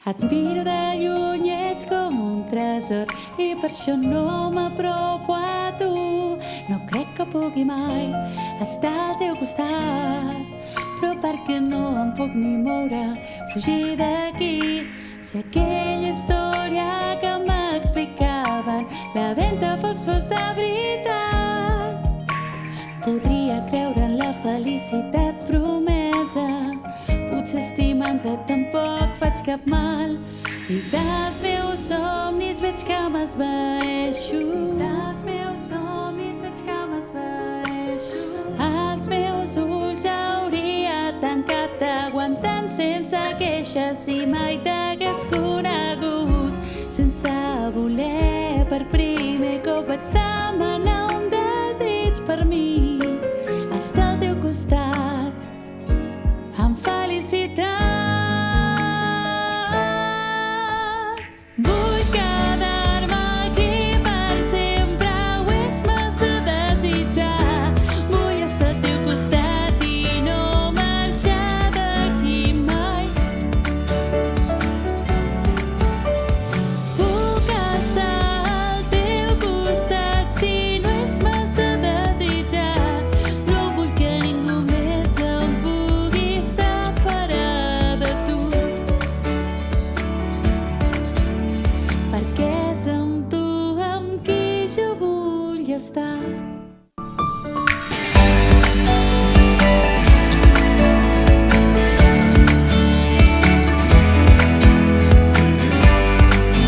Et miro de lluny, ets com un tresor i per això no m'apropo a tu. No crec que pugui mai estar al teu costat, però perquè no em puc ni moure, fugir d'aquí. Si aquella història que m'explicaven la ventafocs fos de veritat, podria creure en la felicitat promesa. Potser estimant-te tampoc faig cap mal. Dins dels meus somnis veig que m'esvaeixo. Dins dels meus somnis veig que m'esvaeixo. Els meus ulls hauria tancat aguantant sense queixes si mai t'hagués conegut. Sense voler per primer cop vaig demanar un desig per mi, estar al teu costat amb felicitat. Vull quedar-me aquí per sempre, ho és massa desitjar. Vull estar al teu costat i no marxar d'aquí mai. Puc estar al teu costat si no és massa desitjar. No vull que ningú més em pugui separar de tu, perquè és amb tu amb qui jo vull estar.